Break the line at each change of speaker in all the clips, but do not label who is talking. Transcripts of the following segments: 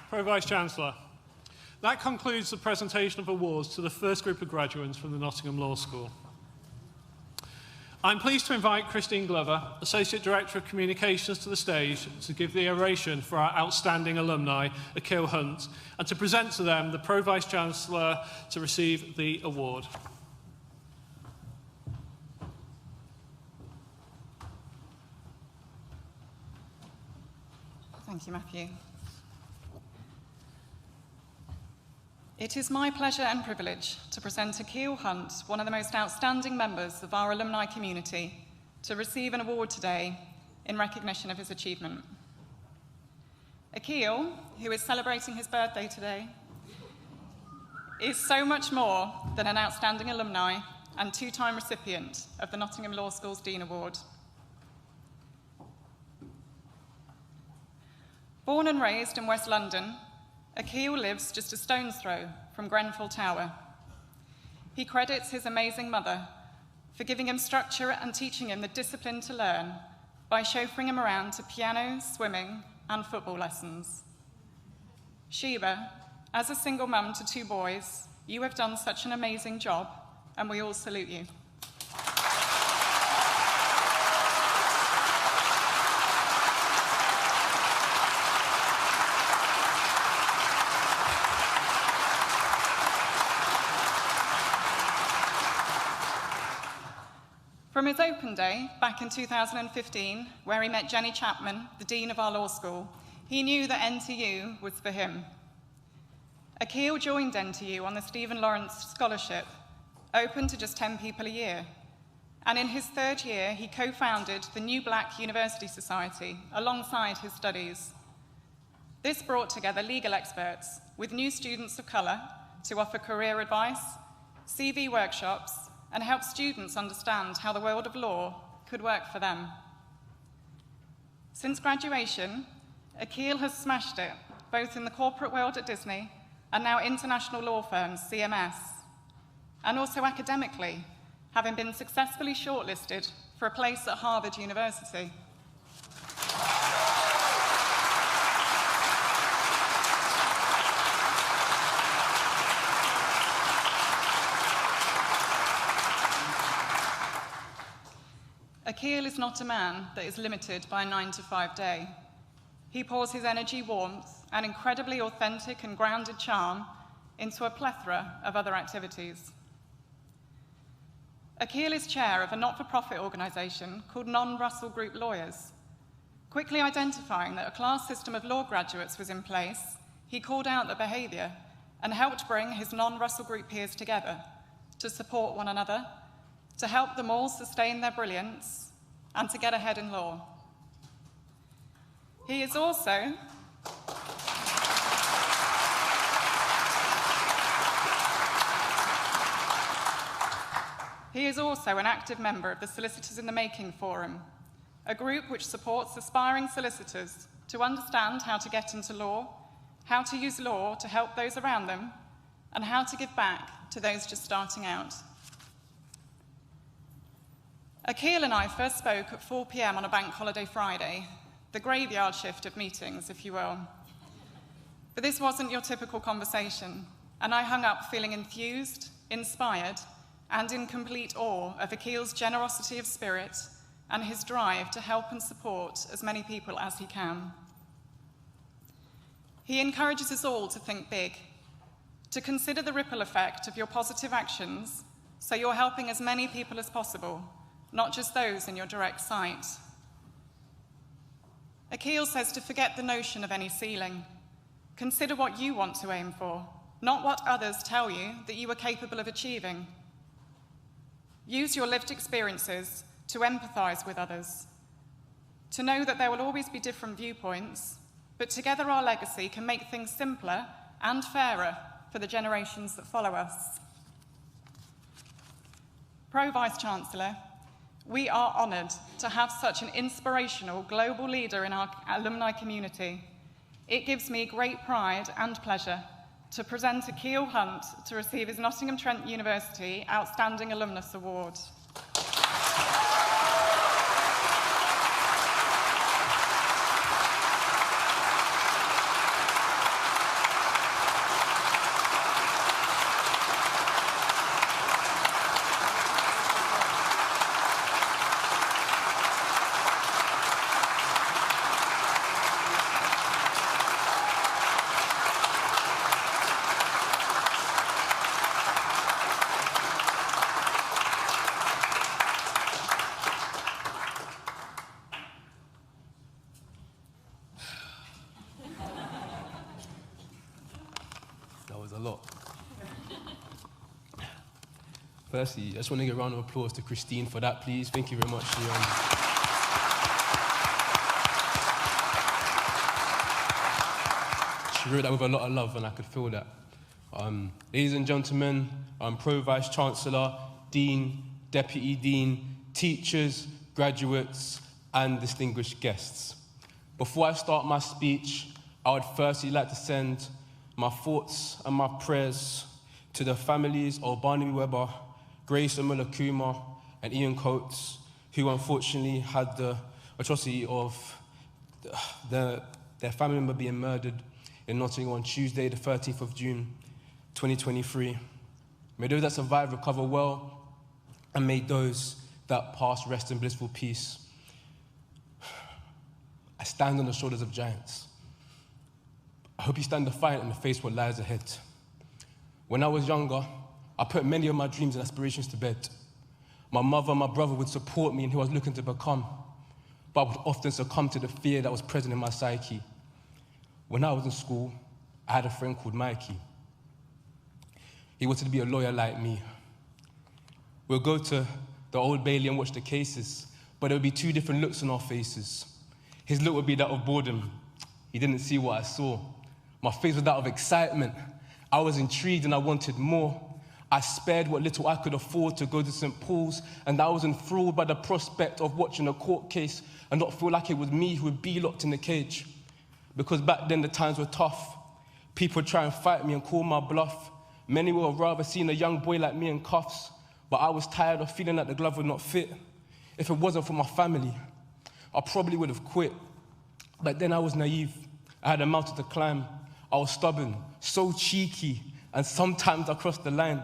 Pro-Vice-Chancellor, that concludes the presentation of awards to the first group of graduates from the Nottingham Law School. I'm pleased to invite Christine Glover, Associate Director of Communications, to the stage to give the oration for our outstanding alumni, Akil Hunte, and to present to them the Pro-Vice-Chancellor to receive the award.
Thank you, Matthew. It is my pleasure and privilege to present Akil Hunte, one of the most outstanding members of our alumni community, to receive an award today in recognition of his achievement. Akil, who is celebrating his birthday today, is so much more than an outstanding alumni and two-time recipient of the Nottingham Law School's Dean Award. Born and raised in West London, Akil lives just a stone's throw from Grenfell Tower. He credits his amazing mother for giving him structure and teaching him the discipline to learn by chauffeuring him around to piano, swimming, and football lessons. Sheba, as a single mum to two boys, you have done such an amazing job, and we all salute you. From his open day back in 2015, where he met Jenny Chapman, the Dean of our law school, he knew that NTU was for him. Akil joined NTU on the Stephen Lawrence Scholarship, open to just 10 people a year. And in his third year, he co-founded the New Black University Society alongside his studies. This brought together legal experts with new students of colour to offer career advice, CV workshops, and help students understand how the world of law could work for them. Since graduation, Akil has smashed it, both in the corporate world at Disney and now international law firms, CMS, and also academically, having been successfully shortlisted for a place at Harvard University. Akil is not a man that is limited by a 9-to-5 day. He pours his energy, warmth, and incredibly authentic and grounded charm into a plethora of other activities. Akil is chair of a not-for-profit organisation called Non-Russell Group Lawyers. Quickly identifying that a class system of law graduates was in place, he called out the behaviour and helped bring his non-Russell Group peers together to support one another, to help them all sustain their brilliance, and to get ahead in law. He is also an active member of the Solicitors in the Making Forum, a group which supports aspiring solicitors to understand how to get into law, how to use law to help those around them, and how to give back to those just starting out. Akil and I first spoke at 4 p.m. on a bank holiday Friday, the graveyard shift of meetings, if you will. But this wasn't your typical conversation, and I hung up feeling enthused, inspired, and in complete awe of Akil's generosity of spirit and his drive to help and support as many people as he can. He encourages us all to think big, to consider the ripple effect of your positive actions so you're helping as many people as possible, not just those in your direct sight. Akil says to forget the notion of any ceiling. Consider what you want to aim for, not what others tell you that you are capable of achieving. Use your lived experiences to empathise with others, to know that there will always be different viewpoints, but together our legacy can make things simpler and fairer for the generations that follow us. Pro-Vice-Chancellor, we are honoured to have such an inspirational global leader in our alumni community. It gives me great pride and pleasure to present Akil Hunte to receive his Nottingham Trent University Outstanding Alumnus Award.
a lot. Firstly, I just want to give a round of applause to Christine for that, please. Thank you very much. She wrote that with a lot of love, and I could feel that. Ladies and gentlemen, Pro Vice Chancellor, Dean, Deputy Dean, teachers, graduates, and distinguished guests. Before I start my speech, I would firstly like to send my thoughts and my prayers to the families of Barnaby Webber, Grace Omolakuma, and Ian Coates, who unfortunately had the atrocity of their family member being murdered in Nottingham on Tuesday, the 13th of June, 2023. May those that survive recover well, and may those that pass rest in blissful peace. I stand on the shoulders of giants. I hope you stand defiant and face what lies ahead. When I was younger, I put many of my dreams and aspirations to bed. My mother and my brother would support me in who I was looking to become, but I would often succumb to the fear that was present in my psyche. When I was in school, I had a friend called Mikey. He wanted to be a lawyer like me. We'll go to the Old Bailey and watch the cases, but there would be two different looks on our faces. His look would be that of boredom. He didn't see what I saw. My face was that of excitement. I was intrigued and I wanted more. I spared what little I could afford to go to St. Paul's, and I was enthralled by the prospect of watching a court case and not feel like it was me who would be locked in the cage. Because back then the times were tough. People would try and fight me and call my bluff. Many would have rather seen a young boy like me in cuffs, but I was tired of feeling like the glove would not fit. If it wasn't for my family, I probably would have quit. But then I was naive. I had a mountain to climb. I was stubborn, so cheeky, and sometimes I crossed the line.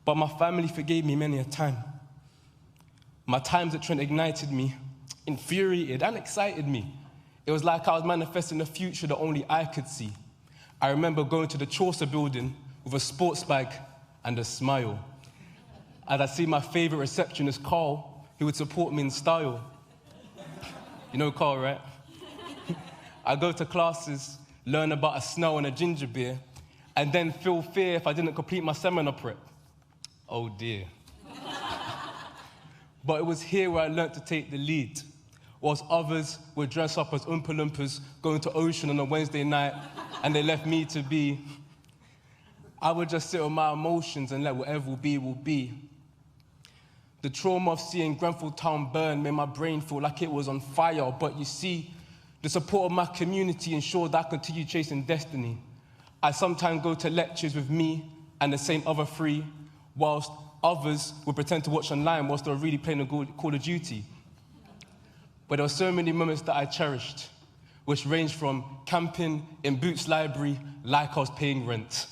But my family forgave me many a time. My times at Trent ignited me, infuriated and excited me. It was like I was manifesting a future that only I could see. I remember going to the Chaucer building with a sports bag and a smile. As I see my favorite receptionist, Carl, who would support me in style. You know Carl, right? I go to classes, learn about a snail and a ginger beer, and then feel fear if I didn't complete my seminar prep. Oh dear. But it was here where I learned to take the lead. Whilst others would dress up as Oompa Loompas, going to Ocean on a Wednesday night, and they left me to be, I would just sit on my emotions and let whatever will be, will be. The trauma of seeing Grenfell Town burn made my brain feel like it was on fire, but you see, the support of my community ensured that I continued chasing destiny. I sometimes go to lectures with me and the same other three, whilst others would pretend to watch online whilst they were really playing a Call of Duty. But there were so many moments that I cherished, which ranged from camping in Boots Library like I was paying rent,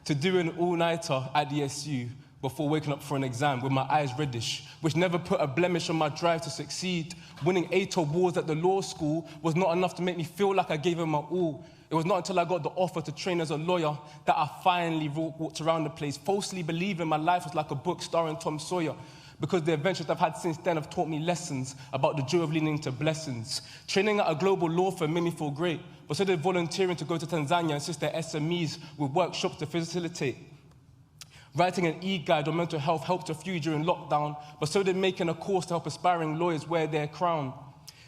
to doing an all-nighter at the SU before waking up for an exam with my eyes reddish, which never put a blemish on my drive to succeed. Winning 8 awards at the law school was not enough to make me feel like I gave it my all. It was not until I got the offer to train as a lawyer that I finally walked around the place, falsely believing my life was like a book starring Tom Sawyer, because the adventures I've had since then have taught me lessons about the joy of leaning into blessings. Training at a global law firm made me feel great, but so did volunteering to go to Tanzania and assist their SMEs with workshops to facilitate. Writing an e-guide on mental health helped a few during lockdown, but so did making a course to help aspiring lawyers wear their crown.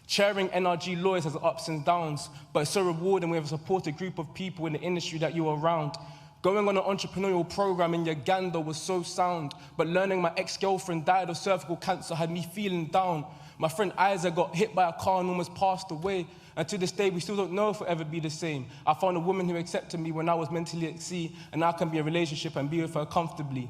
Chairing NRG lawyers has ups and downs, but it's so rewarding when you have a supported group of people in the industry that you're around. Going on an entrepreneurial program in Uganda was so sound, but learning my ex-girlfriend died of cervical cancer had me feeling down. My friend Isaac got hit by a car and almost passed away, and to this day we still don't know if we'll ever be the same. I found a woman who accepted me when I was mentally at sea, and now I can be in a relationship and be with her comfortably.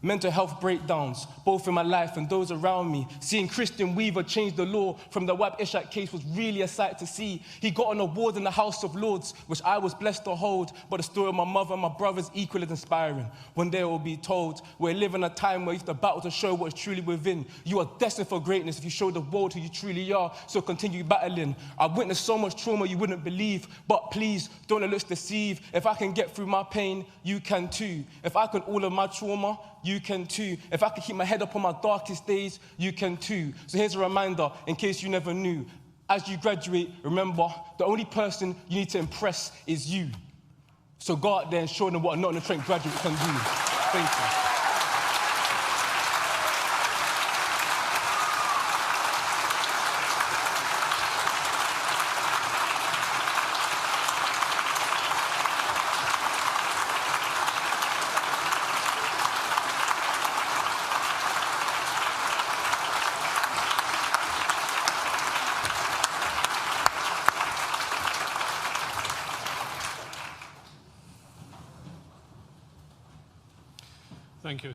Mental health breakdowns, both in my life and those around me. Seeing Christian Weaver change the law from the Wab Ishak case was really a sight to see. He got an award in the House of Lords, which I was blessed to hold, but the story of my mother and my brothers equally inspiring. One day it will be told, we're living a time where you have to battle to show what is truly within. You are destined for greatness if you show the world who you truly are, so continue battling. I've witnessed so much trauma you wouldn't believe, but please, don't let looks deceive. If I can get through my pain, you can too. If I can all of my trauma, you can too. If I can keep my head up on my darkest days, you can too. So here's a reminder, in case you never knew. As you graduate, remember, the only person you need to impress is you. So go out there and show them what a Nottingham Trent graduate can do. Thank you.
Thank you.